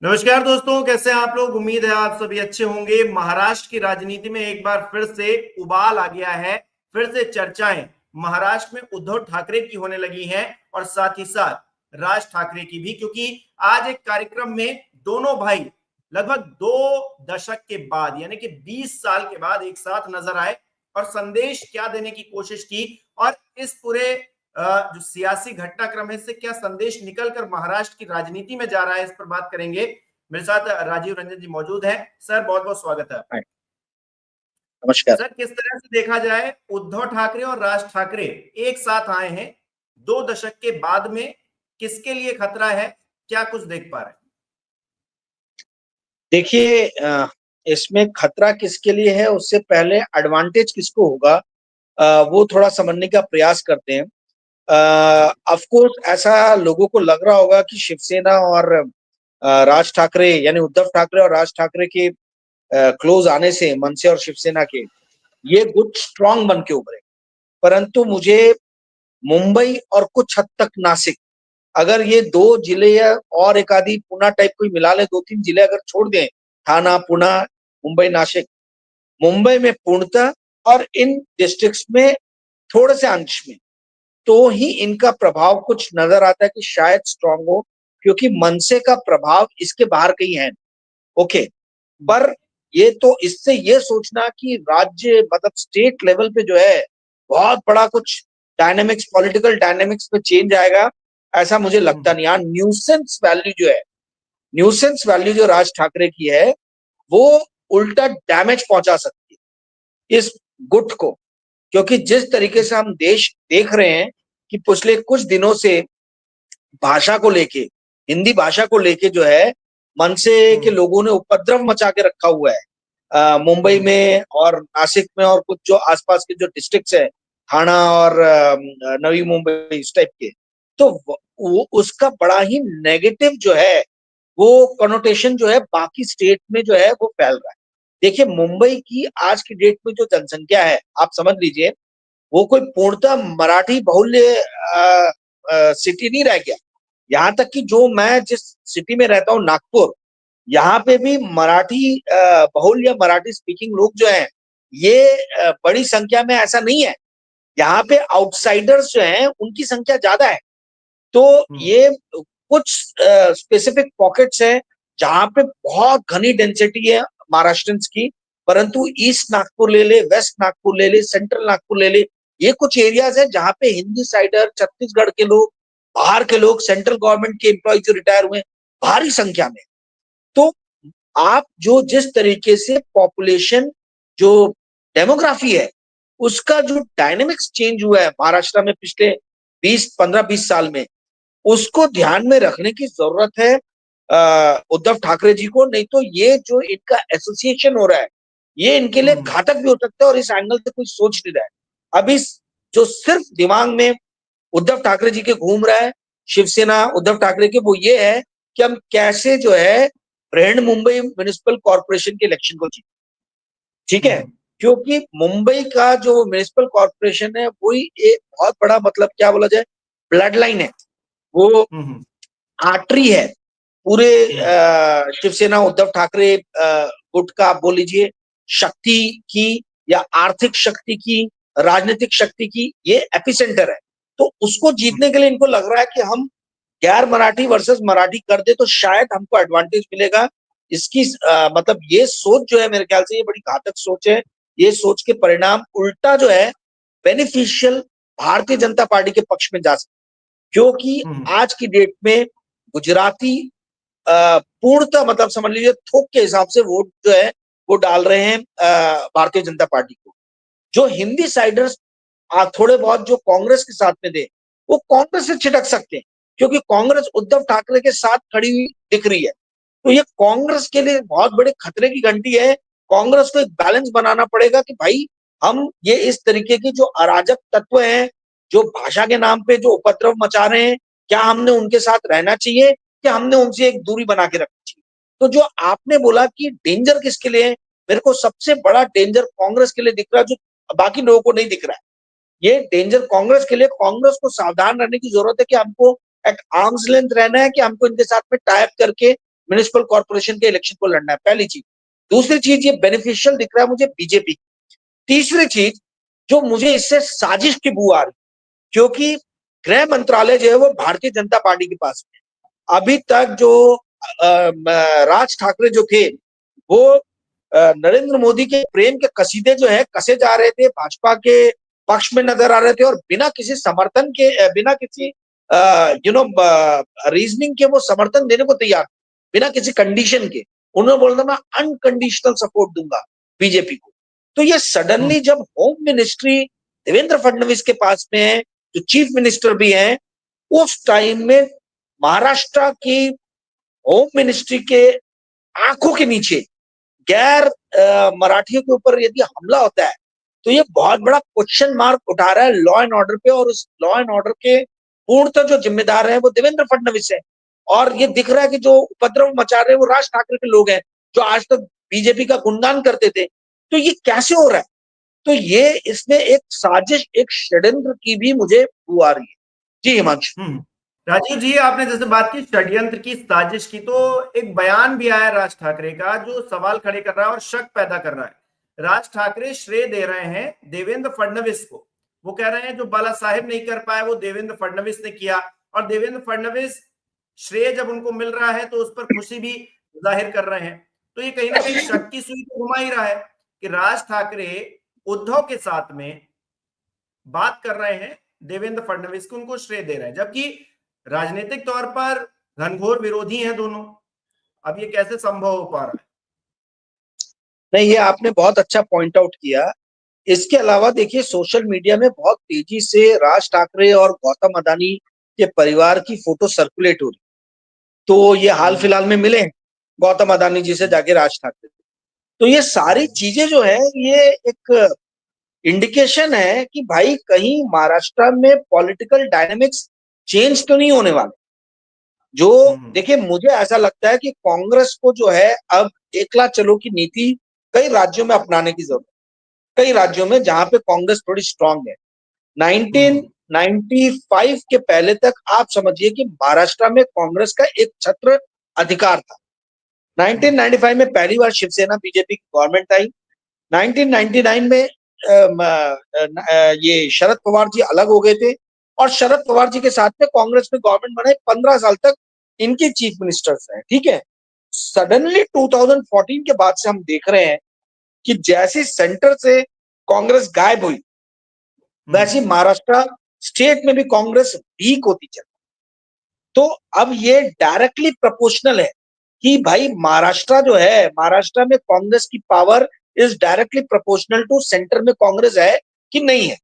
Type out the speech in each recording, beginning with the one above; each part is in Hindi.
नमस्कार दोस्तों, कैसे हैं आप लोग। उम्मीद है आप सभी अच्छे होंगे। महाराष्ट्र की राजनीति में एक बार फिर से उबाल आ गया है। फिर से चर्चाएं महाराष्ट्र में उद्धव ठाकरे की होने लगी हैं और साथ ही साथ राज ठाकरे की भी, क्योंकि आज एक कार्यक्रम में दोनों भाई लगभग 2 दशक के बाद यानी कि 20 साल के बाद एक साथ नजर आए और संदेश क्या देने की कोशिश की और इस पूरे जो सियासी घटनाक्रम है इससे क्या संदेश निकलकर महाराष्ट्र की राजनीति में जा रहा है, इस पर बात करेंगे। मेरे साथ राजीव रंजन जी मौजूद हैं। सर, बहुत बहुत स्वागत है आपका। नमस्कार। सर, किस तरह से देखा जाए, उद्धव ठाकरे और राज ठाकरे एक साथ आए हैं 2 दशक के बाद में, किसके लिए खतरा है, क्या कुछ देख पा रहे हैं? देखिए, इसमें खतरा किसके लिए है उससे पहले एडवांटेज किसको होगा वो थोड़ा समझने का प्रयास करते हैं। ऑफ कोर्स ऐसा लोगों को लग रहा होगा कि शिवसेना और राज ठाकरे यानी उद्धव ठाकरे और राज ठाकरे के क्लोज आने से मनसे और शिवसेना के ये गुट स्ट्रांग बन के उभरे। परंतु मुझे मुंबई और कुछ हद तक नासिक, अगर ये दो जिले या और एक आधी पुणे टाइप कोई मिला ले, 2-3 जिले अगर छोड़ दें, थाना, पुणे, मुंबई, नासिक, मुंबई में पूर्णतः और इन डिस्ट्रिक्ट्स में थोड़े से अंश में तो ही इनका प्रभाव कुछ नजर आता है कि शायद स्ट्रांग हो, क्योंकि मनसे का प्रभाव इसके बाहर कहीं है। ओके, पर ये तो इससे ये सोचना कि राज्य मतलब स्टेट लेवल पे जो है बहुत बड़ा कुछ डायनेमिक्स, पॉलिटिकल डायनेमिक्स में चेंज आएगा, ऐसा मुझे लगता नहीं। न्यूसेंस वैल्यू जो है, न्यूसेंस वैल्यू जो राज ठाकरे की है वो उल्टा डैमेज पहुंचा सकती है इस गुट को, क्योंकि जिस तरीके से हम देश देख रहे हैं कि पिछले कुछ दिनों से भाषा को लेके, हिंदी भाषा को लेके जो है मनसे के लोगों ने उपद्रव मचा के रखा हुआ है मुंबई में और नासिक में और कुछ जो आसपास के जो डिस्ट्रिक्ट्स है, थाना और नवी मुंबई, इस टाइप के। तो वो उसका बड़ा ही नेगेटिव जो है वो कनोटेशन जो है बाकी स्टेट में जो है वो फैल रहा है। देखिए, मुंबई की आज की डेट में जो जनसंख्या है, आप समझ लीजिए वो कोई पूर्णतः मराठी बहुल्य सिटी नहीं रह गया। यहाँ तक कि जो मैं जिस सिटी में रहता हूँ, नागपुर, यहाँ पे भी मराठी बहुल या मराठी स्पीकिंग लोग जो हैं ये बड़ी संख्या में ऐसा नहीं है। यहाँ पे आउटसाइडर्स जो हैं उनकी संख्या ज्यादा है। तो ये कुछ स्पेसिफिक पॉकेट्स हैं जहां पे बहुत घनी डेंसिटी है महाराष्ट्रियंस की, परंतु ईस्ट नागपुर ले ले, वेस्ट नागपुर ले ले, सेंट्रल नागपुर ले ले, ये कुछ एरियाज है जहां पे हिंदी साइडर, छत्तीसगढ़ के लोग, बाहर के लोग, सेंट्रल गवर्नमेंट के एम्प्लॉय जो रिटायर हुए भारी संख्या में। तो आप जो जिस तरीके से पॉपुलेशन जो डेमोग्राफी है उसका जो डायनेमिक्स चेंज हुआ है महाराष्ट्र में पिछले 20-15-20 साल में, उसको ध्यान में रखने की जरूरत है उद्धव ठाकरे जी को। नहीं तो ये जो इनका एसोसिएशन हो रहा है ये इनके लिए घातक भी हो सकता है और इस एंगल से कोई सोच नहीं रहा है। अभी जो सिर्फ दिमाग में उद्धव ठाकरे जी के घूम रहा है, शिवसेना उद्धव ठाकरे के, वो ये है कि हम कैसे जो है ब्रैंड मुंबई म्युनिसिपल कॉर्पोरेशन के इलेक्शन को जीते। ठीक है, क्योंकि मुंबई का जो म्युनिसिपल कॉर्पोरेशन है वही एक बहुत बड़ा, मतलब क्या बोला जाए, ब्लड लाइन है, वो आर्टरी है पूरे शिवसेना उद्धव ठाकरे गुट का, आप बोल लीजिए शक्ति की या आर्थिक शक्ति की, राजनीतिक शक्ति की, ये एपिसेंटर है। तो उसको जीतने के लिए इनको लग रहा है कि हम गैर मराठी वर्सेस मराठी कर दे तो शायद हमको एडवांटेज मिलेगा। इसकी मतलब ये सोच जो है मेरे ख्याल से ये बड़ी घातक सोच है। ये सोच के परिणाम उल्टा जो है बेनिफिशियल भारतीय जनता पार्टी के पक्ष में जा सकते, क्योंकि आज की डेट में गुजराती पूर्णतः मतलब समझ लीजिए थोक के हिसाब से वोट जो है वो डाल रहे हैं भारतीय जनता पार्टी को। जो हिंदी साइडर्स थोड़े बहुत जो कांग्रेस के साथ में थे वो कांग्रेस से छिटक सकते हैं, क्योंकि कांग्रेस उद्धव ठाकरे के साथ खड़ी हुई दिख रही है। तो ये कांग्रेस के लिए बहुत बड़े खतरे की घंटी है। कांग्रेस को एक बैलेंस बनाना पड़ेगा कि भाई हम ये इस तरीके की जो अराजक तत्व हैं, जो भाषा के नाम पे जो उपद्रव मचा रहे हैं, क्या हमने उनके साथ रहना चाहिए कि हमने उनसे एक दूरी बना के रखनी चाहिए। तो जो आपने बोला कि डेंजर किसके लिए है, मेरे को सबसे बड़ा डेंजर कांग्रेस के लिए दिख रहा है, जो बाकी लोगों को नहीं दिख रहा है। ये डेंजर कांग्रेस के लिए, कांग्रेस को सावधान रहने की जरूरत है कि हमको एक आर्म्स लेंथ रहना है कि हमको इनके साथ में टाइप करके म्युनिसिपल कॉर्पोरेशन के इलेक्शन को लड़ना है, पहली चीज। दूसरी चीज, ये बेनिफिशियल दिख रहा है मुझे बीजेपी। तीसरी चीज जो मुझे इससे साजिश की बू आ रही, क्योंकि गृह मंत्रालय जो है वो भारतीय जनता पार्टी के पास है। अभी तक जो राज ठाकरे जो थे वो नरेंद्र मोदी के प्रेम के कसीदे जो है कसे जा रहे थे, भाजपा के पक्ष में नजर आ रहे थे, और बिना किसी समर्थन के, बिना किसी रीजनिंग के वो समर्थन देने को तैयार, बिना किसी कंडीशन के। उन्होंने बोला मैं अनकंडीशनल सपोर्ट दूंगा बीजेपी को। तो ये सडनली जब होम मिनिस्ट्री देवेंद्र फडणवीस के पास में है, जो चीफ मिनिस्टर भी हैं, उस टाइम में महाराष्ट्र की होम मिनिस्ट्री के आंखों के नीचे गैर मराठियों के ऊपर यदि हमला होता है, तो ये बहुत बड़ा क्वेश्चन मार्क उठा रहा है लॉ एंड ऑर्डर पे, और उस लॉ एंड ऑर्डर के पूर्णतः जो जिम्मेदार है वो देवेंद्र फडणवीस है। और ये दिख रहा है कि जो उपद्रव मचा रहे हैं वो राज ठाकरे के लोग हैं, जो आज तक बीजेपी का गुणगान करते थे। तो ये कैसे हो रहा है? तो ये इसमें एक साजिश, एक षड्यंत्र की भी मुझे बू आ रही है। जी हिमांशु। राजीव जी, आपने जैसे बात की षड्यंत्र की, साजिश की, तो एक बयान भी आया राज ठाकरे का जो सवाल खड़े कर रहा है और शक पैदा कर रहा है। राज ठाकरे श्रेय दे रहे हैं देवेंद्र फडणवीस को। वो कह रहे हैं जो बाला साहेब नहीं कर पाए वो देवेंद्र फडणवीस ने किया, और देवेंद्र फडणवीस श्रेय जब उनको मिल रहा है तो उस पर खुशी भी जाहिर कर रहे हैं। तो ये कहीं ना कहीं शक की सुई तो घुमा ही रहा है कि राज ठाकरे उद्धव के साथ में बात कर रहे हैं, देवेंद्र फडणवीस को उनको श्रेय दे रहे हैं, जबकि राजनीतिक तौर पर घनघोर विरोधी हैं दोनों। अब ये कैसे संभव हो पा रहा है? नहीं, ये आपने बहुत अच्छा पॉइंट आउट किया। इसके अलावा देखिए, सोशल मीडिया में बहुत तेजी से राज ठाकरे और गौतम अदानी के परिवार की फोटो सर्कुलेट हो रही। तो ये हाल फिलहाल में मिले गौतम अदानी जी से जाके राज ठाकरे। तो ये सारी चीजें जो है ये एक इंडिकेशन है कि भाई कहीं महाराष्ट्र में पॉलिटिकल डायनेमिक्स चेंज तो नहीं होने वाले। जो देखिए, मुझे ऐसा लगता है कि कांग्रेस को जो है अब एकला चलो की नीति कई राज्यों में अपनाने की जरूरत है। कई राज्यों में जहां पे कांग्रेस थोड़ी स्ट्रांग है। 1995 के पहले तक आप समझिए कि महाराष्ट्र में कांग्रेस का एक छत्र अधिकार था। 1995 में पहली बार शिवसेना बीजेपी की गवर्नमेंट आई। 1999 में ये शरद पवार जी अलग हो गए थे, और शरद पवार जी के साथ में कांग्रेस में गवर्नमेंट बनाई। 15 साल तक इनके चीफ मिनिस्टर्स हैं, ठीक है। सडनली 2014 के बाद से हम देख रहे हैं कि जैसे सेंटर से कांग्रेस गायब हुई, वैसे महाराष्ट्र स्टेट में भी कांग्रेस वीक होती चली। तो अब ये डायरेक्टली प्रोपोर्शनल है कि भाई महाराष्ट्र जो है, महाराष्ट्र में कांग्रेस की power is directly proportional to centre में कांग्रेस है कि नहीं है।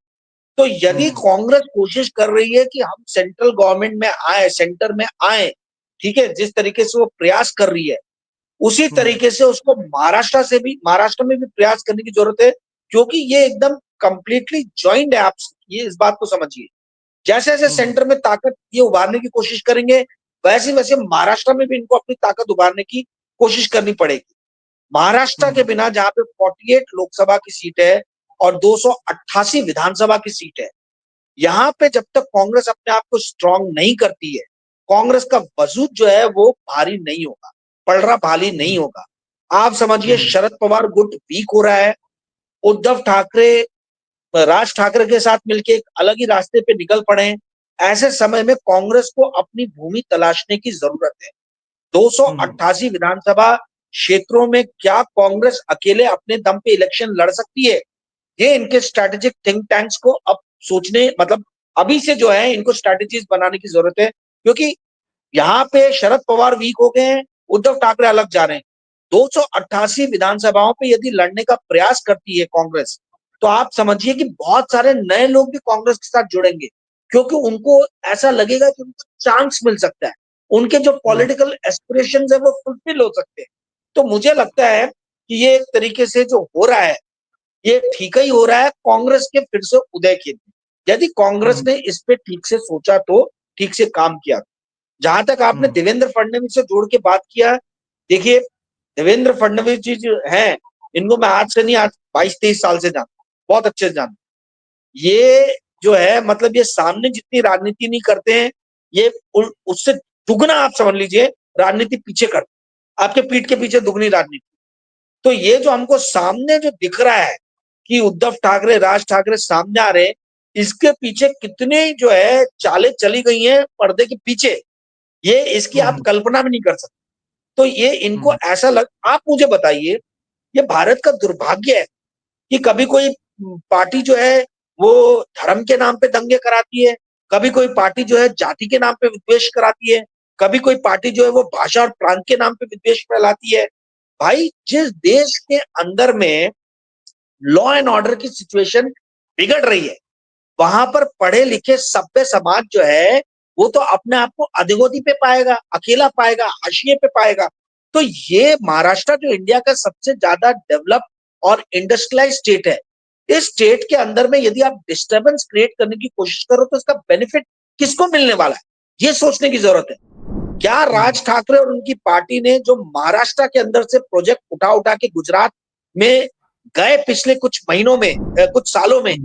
तो यदि कांग्रेस कोशिश कर रही है कि हम सेंट्रल गवर्नमेंट में आए, सेंटर में आए, ठीक है, जिस तरीके से वो प्रयास कर रही है, उसी तरीके से उसको महाराष्ट्र में भी प्रयास करने की जरूरत है, क्योंकि ये एकदम कंप्लीटली ज्वाइंट है। आप ये इस बात को समझिए, जैसे जैसे सेंटर में ताकत ये उभारने की कोशिश करेंगे, वैसे वैसे महाराष्ट्र में भी इनको अपनी ताकत उभारने की कोशिश करनी पड़ेगी। महाराष्ट्र के बिना जहां पे 48 लोकसभा की सीट है और 288 विधानसभा की सीट है, यहाँ पे जब तक कांग्रेस अपने आप को स्ट्रांग नहीं करती है, कांग्रेस का वजूद जो है वो भारी नहीं होगा, पलड़ा भारी नहीं होगा। आप समझिए शरद पवार गुट वीक हो रहा है, उद्धव ठाकरे राज ठाकरे के साथ मिलकर एक अलग ही रास्ते पे निकल पड़े हैं। ऐसे समय में कांग्रेस को अपनी भूमि तलाशने की जरूरत है। 288 विधानसभा क्षेत्रों में क्या कांग्रेस अकेले अपने दम पे इलेक्शन लड़ सकती है? ये इनके स्ट्रेटेजिक थिंक टैंक्स को अब सोचने, मतलब अभी से जो है इनको स्ट्रेटेजीज बनाने की जरूरत है, क्योंकि यहाँ पे शरद पवार वीक हो गए हैं, उद्धव ठाकरे अलग जा रहे हैं। 288 विधानसभाओं पे यदि लड़ने का प्रयास करती है कांग्रेस, तो आप समझिए कि बहुत सारे नए लोग भी कांग्रेस के साथ जुड़ेंगे, क्योंकि उनको ऐसा लगेगा कि उनको चांस मिल सकता है, उनके जो पॉलिटिकल एस्पिरेशंस है वो फुलफिल हो सकते हैं। तो मुझे लगता है कि ये एक तरीके से जो हो रहा है ये ठीक ही हो रहा है कांग्रेस के फिर से उदय के लिए। यदि कांग्रेस ने इस पे ठीक से सोचा तो, ठीक से काम किया। जहां तक आपने देवेंद्र फडणवीस से जोड़ के बात किया, देखिए देवेंद्र फडणवीस जी जो हैं, इनको मैं आज से नहीं, आज 22-23 साल से जानता, बहुत अच्छे से जानता। ये जो है, मतलब ये सामने जितनी राजनीति नहीं करते हैं, ये उससे दुगना आप समझ लीजिए राजनीति पीछे करते। आपके पीठ के पीछे दुगनी राजनीति। तो ये जो हमको सामने जो दिख रहा है कि उद्धव ठाकरे, राज ठाकरे सामने आ रहे हैं, इसके पीछे कितने जो है चालें चली गई हैं पर्दे के पीछे, ये इसकी आप कल्पना भी नहीं कर सकते। तो ये इनको ऐसा आप मुझे बताइए, ये भारत का दुर्भाग्य है कि कभी कोई पार्टी जो है वो धर्म के नाम पे दंगे कराती है, कभी कोई पार्टी जो है जाति के नाम पे विद्वेष कराती है, कभी कोई पार्टी जो है वो भाषा और प्रांत के नाम पे विद्वेष फैलाती है। भाई, जिस देश के अंदर में लॉ एंड ऑर्डर की सिचुएशन बिगड़ रही है, वहां पर पढ़े लिखे सभ्य समाज जो है वो तो अपने आप को अधोगति पे पाएगा, अकेला पाएगा, हाशिए पे पाएगा। तो ये महाराष्ट्र जो इंडिया का सबसे ज्यादा डेवलप और इंडस्ट्रियलाइज स्टेट है, इस स्टेट के अंदर में यदि आप डिस्टर्बेंस क्रिएट करने की कोशिश करो तो इसका बेनिफिट किसको मिलने वाला है, ये सोचने की जरूरत है। क्या राज ठाकरे और उनकी पार्टी ने जो महाराष्ट्र के अंदर से प्रोजेक्ट उठा उठा के गुजरात में गए पिछले कुछ महीनों में, कुछ सालों में,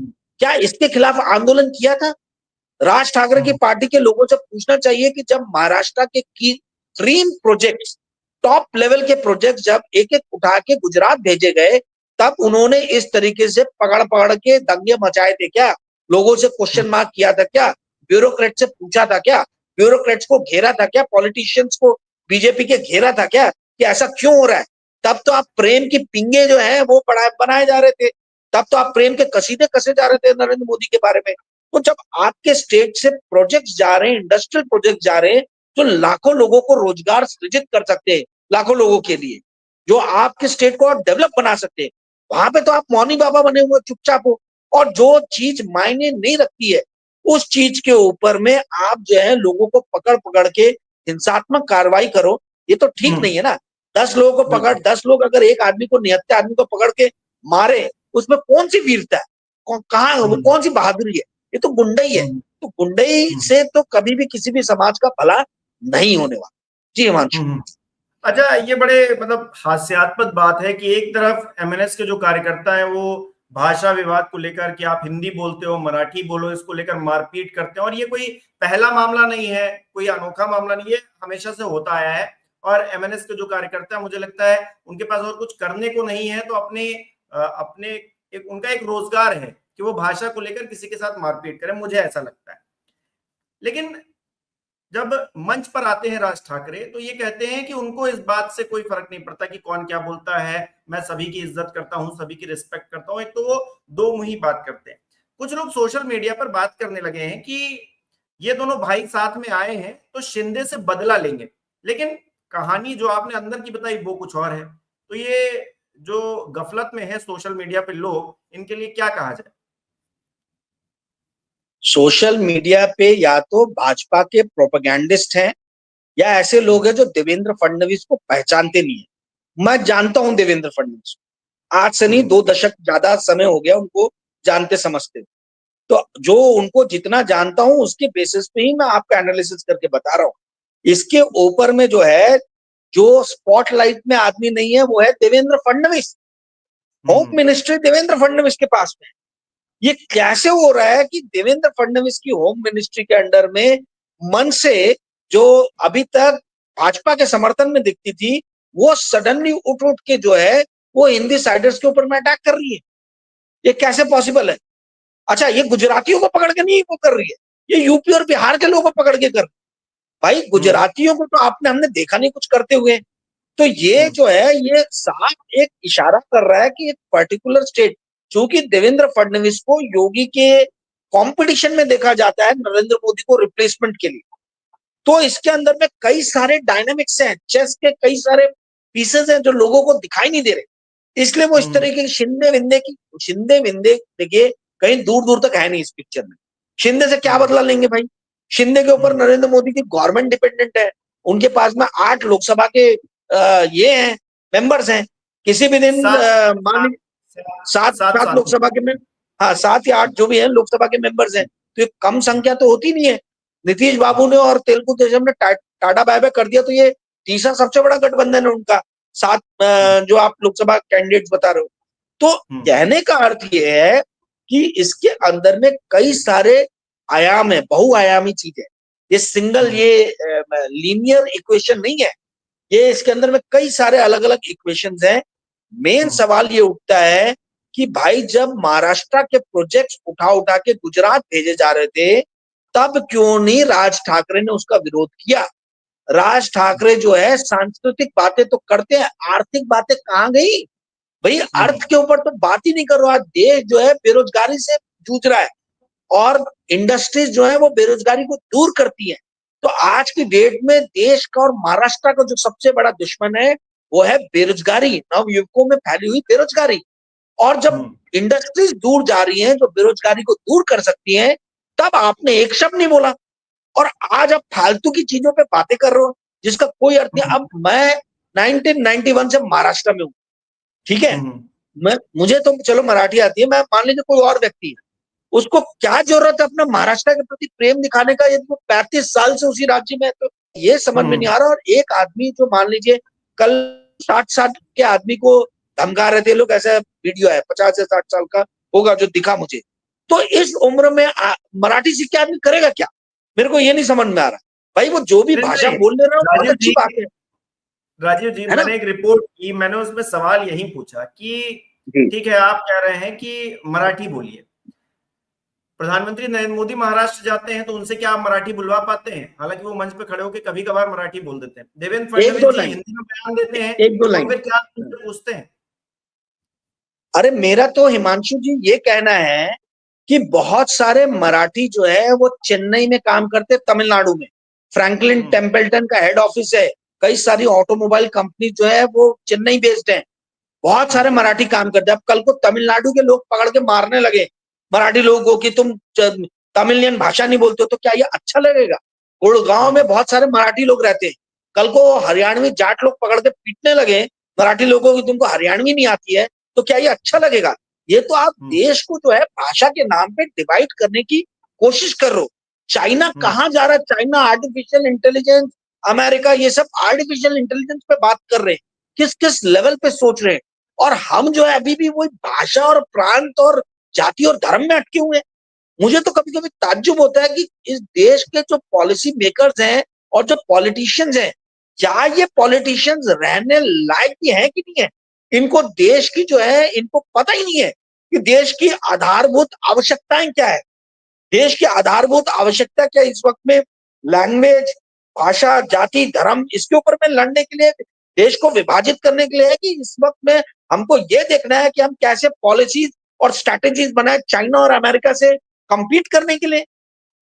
क्या इसके खिलाफ आंदोलन किया था? राज ठाकरे की पार्टी के लोगों से पूछना चाहिए कि जब महाराष्ट्र के की ड्रीम प्रोजेक्ट्स, टॉप लेवल के प्रोजेक्ट जब एक एक उठा के गुजरात भेजे गए, तब उन्होंने इस तरीके से पकड़ पकड़ के दंगे मचाए थे क्या? लोगों से क्वेश्चन मार्क किया था क्या? ब्यूरोक्रेट से पूछा था क्या? ब्यूरोक्रेट्स को घेरा था क्या? पॉलिटिशियंस को बीजेपी के घेरा था क्या कि ऐसा क्यों हो रहा है? तब तो आप प्रेम की पिंगे जो है वो बनाए जा रहे थे, तब तो आप प्रेम के कसीदे कसे जा रहे थे नरेंद्र मोदी के बारे में। तो जब आपके स्टेट से प्रोजेक्ट्स जा रहे हैं, इंडस्ट्रियल प्रोजेक्ट जा रहे हैं, जो लाखों लोगों को रोजगार सृजित कर सकते हैं, लाखों लोगों के लिए, जो आपके स्टेट को और डेवलप बना सकते हैं, वहां पे तो आप मौनी बाबा बने हुए चुपचाप हो। और जो चीज मायने नहीं रखती है उस चीज के ऊपर में आप जो है लोगों को पकड़ पकड़ के हिंसात्मक कार्रवाई करो, ये तो ठीक नहीं है ना। 10 लोगों को पकड़, 10 लोग अगर एक आदमी को, निहत्थे आदमी को पकड़ के मारे, उसमें कौन सी वीरता है, कहाँ वो कौन सी बहादुरी है? ये तो गुंडई है। तो गुंडई से तो कभी भी किसी भी समाज का भला नहीं होने वाला। जी हिमांशु। अच्छा, ये बड़े मतलब हास्यास्पद बात है कि एक तरफ एमएनएस के जो कार्यकर्ता हैं वो भाषा विवाद को लेकर कि आप हिंदी बोलते हो, मराठी बोलो, इसको लेकर मारपीट करते हैं। और ये कोई पहला मामला नहीं है, कोई अनोखा मामला नहीं है, हमेशा से होता आया है। और एमएनएस के जो कार्यकर्ता, मुझे लगता है उनके पास और कुछ करने को नहीं है, तो अपने उनका एक रोजगार है कि वो भाषा को लेकर किसी के साथ मारपीट करें, मुझे ऐसा लगता है। लेकिन जब मंच पर आते हैं राज ठाकरे तो ये कहते हैं कि उनको इस बात से कोई फर्क नहीं पड़ता कि कौन क्या बोलता है, मैं सभी की इज्जत करता हूं, सभी की रिस्पेक्ट करता हूं। एक तो वो दो मुही बात करते हैं। कुछ लोग सोशल मीडिया पर बात करने लगे हैं कि ये दोनों भाई साथ में आए हैं तो शिंदे से बदला लेंगे, लेकिन कहानी जो आपने अंदर की बताई वो कुछ और है। तो ये जो गफलत में है सोशल मीडिया पे लोग, इनके लिए क्या कहा जाए? सोशल मीडिया पे या तो भाजपा के प्रोपेगेंडिस्ट हैं या ऐसे लोग हैं जो देवेंद्र फडणवीस को पहचानते नहीं है। मैं जानता हूं देवेंद्र फडणवीस, आज से नहीं 2 दशक ज्यादा समय हो गया उनको जानते समझते। तो जो उनको जितना जानता हूं उसके बेसिस पे ही मैं आपका एनालिसिस करके बता रहा हूं। इसके ऊपर में जो है, जो स्पॉटलाइट में आदमी नहीं है वो है देवेंद्र फडणवीस। होम मिनिस्ट्री देवेंद्र फडणवीस के पास में। ये कैसे हो रहा है कि देवेंद्र फडणवीस की होम मिनिस्ट्री के अंडर में मन से जो अभी तक भाजपा के समर्थन में दिखती थी, वो सडनली उठ उठ के जो है वो हिंदी साइडर्स के ऊपर में अटैक कर रही है। ये कैसे पॉसिबल है? अच्छा, ये गुजरातियों को पकड़ के नहीं वो कर रही है, ये यूपी और बिहार के लोगों को पकड़ के कर रही है। भाई, गुजरातियों को तो हमने देखा नहीं कुछ करते हुए। तो ये जो है ये साफ एक इशारा कर रहा है कि एक पर्टिकुलर स्टेट, चूंकि देवेंद्र फडणवीस को योगी के कंपटीशन में देखा जाता है नरेंद्र मोदी को रिप्लेसमेंट के लिए, तो इसके अंदर में कई सारे डायनामिक्स हैं, चेस के कई सारे पीसेस हैं जो लोगों को दिखाई नहीं दे रहे। इसलिए वो इस तरीके की शिंदे विंदे देखिए कहीं दूर दूर तक है नहीं इस पिक्चर में। शिंदे से क्या बदला लेंगे भाई? शिंदे के ऊपर नरेंद्र मोदी की गवर्नमेंट डिपेंडेंट है। उनके पास में 8 लोकसभा के ये हैं, मेंबर्स हैं। किसी भी दिन मान सात लोकसभा के में, हाँ 7 या 8 जो भी हैं लोकसभा के मेंबर्स हैं। तो ये कम संख्या तो होती नहीं है। नीतीश बाबू ने और तेलुगु देशम ने टाटा बाय बाय कर दिया, तो ये तीसरा सबसे बड़ा गठबंधन है उनका, 7 जो आप लोकसभा कैंडिडेट्स बता रहे हो। तो कहने का अर्थ ये है कि इसके अंदर में कई सारे आयाम है, बहुआयामी चीज है। ये सिंगल ये लीनियर इक्वेशन नहीं है। ये इसके अंदर में कई सारे अलग अलग इक्वेशंस हैं। मेन सवाल ये उठता है कि भाई जब महाराष्ट्र के प्रोजेक्ट्स उठा उठा के गुजरात भेजे जा रहे थे, तब क्यों नहीं राज ठाकरे ने उसका विरोध किया? राज ठाकरे जो है सांस्कृतिक बातें तो करते हैं, आर्थिक बातें कहाँ गई भाई? अर्थ के ऊपर तो बात ही नहीं कर रहा। देश जो है बेरोजगारी से जूझ रहा है और इंडस्ट्रीज जो है वो बेरोजगारी को दूर करती है। तो आज की डेट में देश का और महाराष्ट्र का जो सबसे बड़ा दुश्मन है वो है बेरोजगारी, नव युवकों में फैली हुई बेरोजगारी। और जब इंडस्ट्रीज दूर जा रही हैं जो बेरोजगारी को दूर कर सकती हैं, तब आपने एक शब्द नहीं बोला और आज आप फालतू की चीजों पे बातें कर रहे हो जिसका कोई अर्थ नहीं। अब मैं 1991 से महाराष्ट्र में हूँ, ठीक है? मैं मुझे तो चलो मराठी आती है, मैं मान लीजिए कोई और व्यक्ति है, उसको क्या जरूरत है अपना महाराष्ट्र के प्रति प्रेम दिखाने का? यदि वो 35 साल से उसी राज्य में है तो ये समझ में नहीं आ रहा। और एक आदमी जो मान लीजिए कल 60 साल के आदमी को धमका रहे थे लोग, ऐसा वीडियो है, 50 से 60 साल का होगा जो दिखा मुझे। तो इस उम्र में मराठी सीख के आदमी करेगा क्या? मेरे को ये नहीं समझ में आ रहा। भाई वो जो भी भाषा बोल ले रहा है बहुत अच्छी बात है। राजीव जी, है ना? मैंने एक रिपोर्ट की, मैंने उसमें सवाल यही पूछा कि ठीक है, आप कह रहे हैं कि मराठी बोलिए, प्रधानमंत्री नरेंद्र मोदी महाराष्ट्र जाते हैं तो उनसे क्या आप मराठी बुलवा पाते हैं? हालांकि वो मंच पे खड़े होकर कभी कभार मराठी बोल देते हैं। देवेंद्र फडणवीस जी हिंदी में बयान देते हैं, एक दो लाइन तो फिर क्या आप उनसे पूछते हैं? अरे मेरा तो हिमांशु जी ये कहना है कि बहुत सारे मराठी जो है वो चेन्नई में काम करते, तमिलनाडु में फ्रैंकलिन टेम्पल्टन का हेड ऑफिस है, कई सारी ऑटोमोबाइल कंपनी जो है वो चेन्नई बेस्ड है, बहुत सारे मराठी काम करते हैं। अब कल को तमिलनाडु के लोग पकड़ के मारने लगे मराठी लोगों को कि तुम तमिलियन भाषा नहीं बोलते हो, तो क्या ये अच्छा लगेगा? गुड़गांव में बहुत सारे मराठी लोग रहते हैं, कल को हरियाणवी जाट लोग पकड़ के पीटने लगे मराठी लोगों की, तुमको हरियाणवी नहीं आती है, तो क्या ये अच्छा लगेगा? ये तो आप देश को जो है भाषा के नाम पे डिवाइड करने की कोशिश कर रहे हो। चाइना कहाँ जा रहा है? चाइना आर्टिफिशियल इंटेलिजेंस, अमेरिका, ये सब आर्टिफिशियल इंटेलिजेंस पे बात कर रहे हैं, किस किस लेवल पे सोच रहे हैं। और हम जो है अभी भी वही भाषा और प्रांत और जाति और धर्म में अटके हुए हैं। मुझे तो कभी कभी ताज्जुब होता है कि इस देश के जो पॉलिसी मेकर्स हैं और जो पॉलिटिशियंस हैं, क्या ये पॉलिटिशियंस रहने लायक भी हैं कि नहीं है? इनको देश की जो है इनको पता ही नहीं है कि देश की आधारभूत आवश्यकताएं क्या है। देश की आधारभूत आवश्यकता क्या इस वक्त में? लैंग्वेज, भाषा, जाति, धर्म, इसके ऊपर में लड़ने के लिए, देश को विभाजित करने के लिए है कि इस वक्त में हमको ये देखना है कि हम कैसे पॉलिसीज और स्ट्रैटेजीज बनाए चाइना और अमेरिका से compete करने के लिए?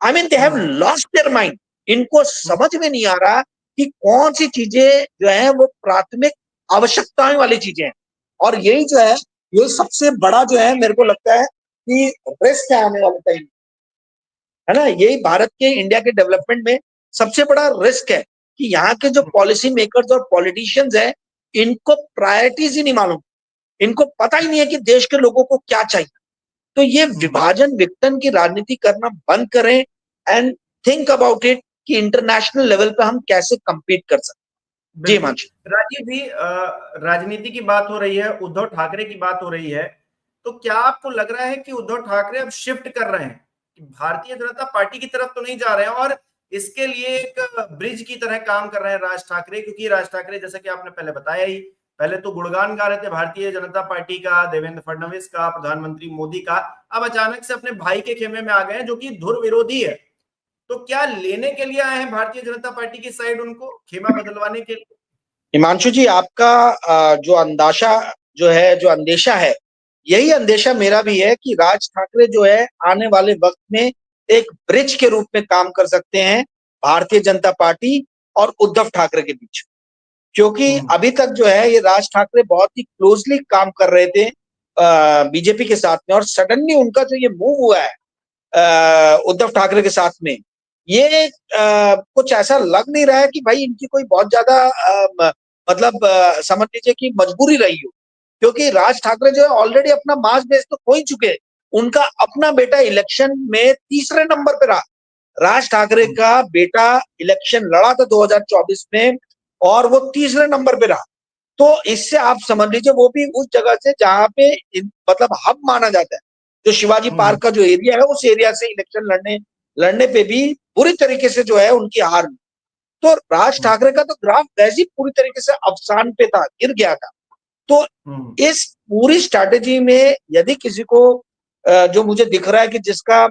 I mean they have lost their mind. इनको समझ में नहीं आ रहा कि कौन सी चीजें जो है वो प्राथमिक आवश्यकताएं वाली चीजें हैं। और यही जो है ये सबसे बड़ा जो है मेरे को लगता है कि रिस्क है आने वाले टाइम, है ना? यही भारत के, इंडिया के डेवलपमेंट में सबसे बड़ा रिस्क है कि यहाँ के जो पॉलिसी मेकर्स और पॉलिटिशियंस हैं, इनको प्रायोरिटीज ही नहीं मालूम, इनको पता ही नहीं है कि देश के लोगों को क्या चाहिए। तो ये विभाजन विघटन की राजनीति करना बंद करें एंड थिंक अबाउट इट कि इंटरनेशनल लेवल पे हम कैसे compete कर सकते हैं। जी मांझी। राजीव जी, राजनीति की बात हो रही है, उद्धव ठाकरे की बात हो रही है, तो क्या आपको लग रहा है कि उद्धव ठाकरे अब शिफ्ट कर रहे हैं, कि भारतीय जनता पार्टी की तरफ तो नहीं जा रहे हैं और इसके लिए एक ब्रिज की तरह काम कर रहे हैं राज ठाकरे? क्योंकि राज ठाकरे, जैसा कि आपने पहले बताया ही, पहले तो गुणगान गा रहे थे भारतीय जनता पार्टी का, देवेंद्र फडणवीस का, प्रधानमंत्री मोदी का, अब अचानक से अपने भाई के खेमे में आ गए हैं जो कि धुर विरोधी है। तो क्या लेने के लिए आए हैं भारतीय जनता पार्टी की साइड, उनको खेमा बदलवाने के लिए? हिमांशु जी, आपका जो अंदाजा जो है, जो अंदेशा है, यही अंदेशा मेरा भी है कि राज ठाकरे जो है आने वाले वक्त में एक ब्रिज के रूप में काम कर सकते हैं भारतीय जनता पार्टी और उद्धव ठाकरे के बीच। क्योंकि अभी तक जो है ये राज ठाकरे बहुत ही क्लोजली काम कर रहे थे बीजेपी के साथ में, और सडनली उनका जो ये मूव हुआ है उद्धव ठाकरे के साथ में, ये कुछ ऐसा लग नहीं रहा है कि भाई इनकी कोई बहुत ज्यादा मतलब समझ लीजिए कि मजबूरी रही हो। क्योंकि राज ठाकरे जो है ऑलरेडी अपना मास बेस तो खो ही चुके। उनका अपना बेटा इलेक्शन में तीसरे नंबर पे रहा। राज ठाकरे का बेटा इलेक्शन लड़ा था 2024 में और वो तीसरे नंबर पे रहा। तो इससे आप समझ लीजिए वो भी उस जगह से जहां पे मतलब हब माना जाता है, जो शिवाजी पार्क का जो एरिया है, उस एरिया से इलेक्शन लड़ने पे भी बुरी तरीके से जो है उनकी हार। तो राज ठाकरे का तो ग्राफ वैसे ही पूरी तरीके से अवसान पे था, गिर गया था। तो इस पूरी स्ट्रैटेजी में यदि किसी को जो मुझे दिख रहा है कि जिसका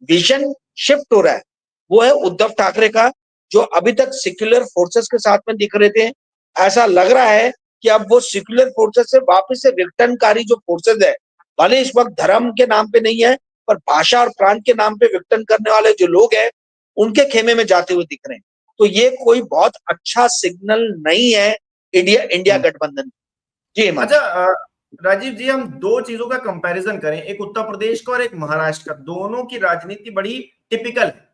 विजन शिफ्ट हो रहा है, वो है उद्धव ठाकरे का, जो अभी तक सेक्युलर फोर्सेस के साथ में दिख रहे थे। ऐसा लग रहा है कि अब वो सेक्युलर फोर्सेस से वापस से विघटनकारी जो फोर्सेस है, भले इस वक्त धर्म के नाम पे नहीं है, पर भाषा और प्रांत के नाम पे विघटन करने वाले जो लोग हैं, उनके खेमे में जाते हुए दिख रहे हैं। तो ये कोई बहुत अच्छा सिग्नल नहीं है इंडिया गठबंधन। जी हिमांशु। अच्छा, राजीव जी, हम दो चीजों का कंपैरिजन करें, एक उत्तर प्रदेश का और एक महाराष्ट्र का, दोनों की राजनीति बड़ी टिपिकल है।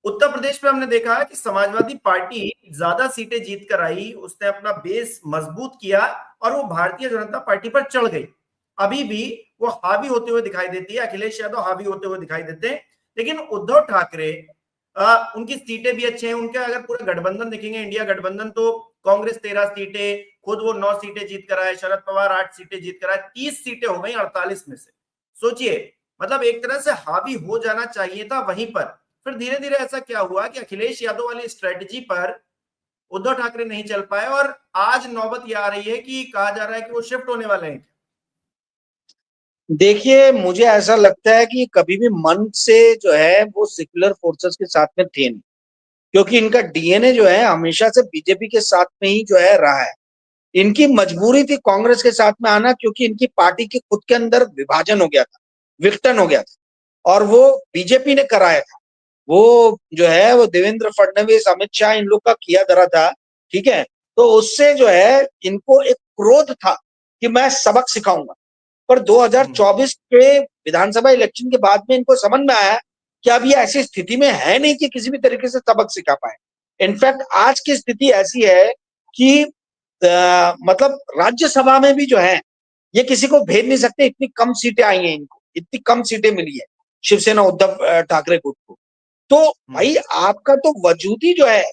उत्तर प्रदेश में हमने देखा है कि समाजवादी पार्टी ज्यादा सीटें जीत कर आई, उसने अपना बेस मजबूत किया और वो भारतीय जनता पार्टी पर चढ़ गई। अभी भी वो हावी होते हुए दिखाई देती है, अखिलेश यादव हावी होते हुए दिखाई देते हैं। लेकिन उद्धव ठाकरे, उनकी सीटें भी अच्छे हैं। उनके अगर पूरा गठबंधन देखेंगे, इंडिया गठबंधन, तो कांग्रेस 13 सीटें, खुद वो 9 सीटें जीत कर आए, शरद पवार 8 सीटें जीत कर आए, 30 सीटें हो गई 48 में से। सोचिए, मतलब एक तरह से हावी हो जाना चाहिए था वहीं पर। फिर धीरे धीरे ऐसा क्या हुआ कि अखिलेश यादव वाली स्ट्रेटजी पर उद्धव ठाकरे नहीं चल पाए और आज नौबत ये आ रही है कि कहा जा रहा है कि वो शिफ्ट होने वाले हैं। देखिए, मुझे ऐसा लगता है कि कभी भी मन से जो है वो सेक्युलर फोर्सेस के साथ में थे नहीं, क्योंकि इनका डीएनए जो है हमेशा से बीजेपी के साथ में ही जो है रहा है। इनकी मजबूरी थी कांग्रेस के साथ में आना, क्योंकि इनकी पार्टी के खुद के अंदर विभाजन हो गया था, विघटन हो गया था, और वो बीजेपी ने कराया था। वो जो है वो देवेंद्र फडणवीस, अमित शाह, इन लोग का किया धरा था। ठीक है, तो उससे जो है इनको एक क्रोध था कि मैं सबक सिखाऊंगा। पर 2024 के विधानसभा इलेक्शन के बाद में इनको समझ में आया कि अब ये ऐसी स्थिति में है नहीं कि किसी भी तरीके से सबक सिखा पाए। इनफैक्ट आज की स्थिति ऐसी है कि मतलब राज्यसभा में भी जो है ये किसी को भेज नहीं सकते, इतनी कम सीटें आई हैं इनको, इतनी कम सीटें मिली है शिवसेना उद्धव ठाकरे गुट को। तो भाई आपका तो वजूद ही जो है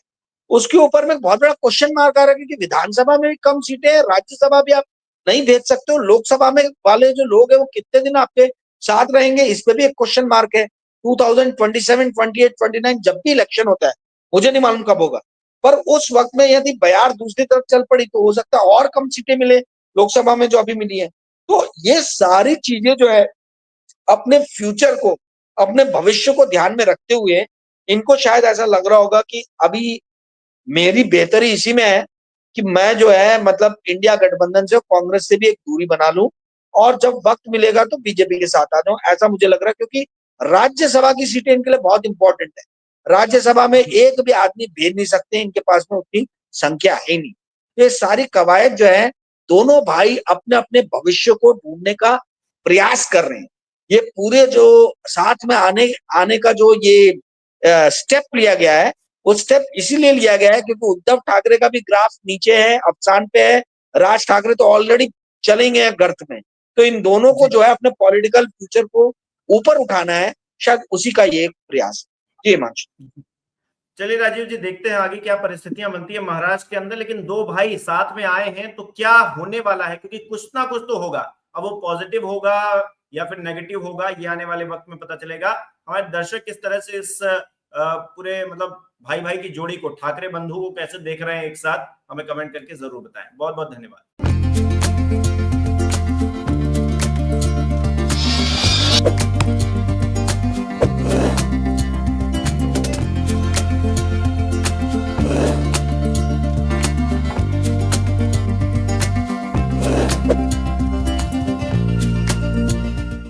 उसके ऊपर में बहुत बड़ा क्वेश्चन मार्क आ रहा है, क्योंकि विधानसभा में भी कम सीटें हैं, राज्यसभा भी आप नहीं भेज सकते हो, लोकसभा में वाले जो लोग हैं वो कितने दिन आपके साथ रहेंगे, इस पे भी एक क्वेश्चन मार्क है। 2027, 28, 29 जब भी इलेक्शन होता है, मुझे नहीं मालूम कब होगा, पर उस वक्त में यदि बयार दूसरी तरफ चल पड़ी तो हो सकता है और कम सीटें मिले लोकसभा में जो अभी मिली है। तो ये सारी चीजें जो है अपने फ्यूचर को, अपने भविष्य को ध्यान में रखते हुए इनको शायद ऐसा लग रहा होगा कि अभी मेरी बेहतरी इसी में है कि मैं जो है मतलब इंडिया गठबंधन से, कांग्रेस से भी एक दूरी बना लूं, और जब वक्त मिलेगा तो बीजेपी के साथ आ जाऊं, ऐसा मुझे लग रहा है। क्योंकि राज्यसभा की सीटें इनके लिए बहुत इंपॉर्टेंट है, राज्यसभा में एक भी आदमी भेज नहीं सकते, इनके पास में उतनी संख्या है नहीं। तो ये सारी कवायद जो है, दोनों भाई अपने अपने भविष्य को ढूंढने का प्रयास कर रहे हैं। ये पूरे जो साथ में आने आने का जो ये स्टेप लिया गया है, वो स्टेप इसीलिए लिया गया है क्योंकि उद्धव ठाकरे का भी ग्राफ नीचे है, अवसान पे है, राज ठाकरे तो ऑलरेडी चलेंगे गर्त में। तो इन दोनों को जो है अपने पॉलिटिकल फ्यूचर को ऊपर उठाना है, शायद उसी का ये एक प्रयास है। जी हिमांशु। चलिए राजीव जी, देखते हैं आगे क्या परिस्थितियां बनती है महाराष्ट्र के अंदर। लेकिन दो भाई साथ में आए हैं तो क्या होने वाला है, क्योंकि कुछ ना कुछ तो होगा। अब वो पॉजिटिव होगा या फिर नेगेटिव होगा, ये आने वाले वक्त में पता चलेगा। हमारे दर्शक किस तरह से इस पूरे मतलब भाई भाई की जोड़ी को, ठाकरे बंधु को कैसे देख रहे हैं एक साथ, हमें कमेंट करके जरूर बताएं। बहुत बहुत धन्यवाद।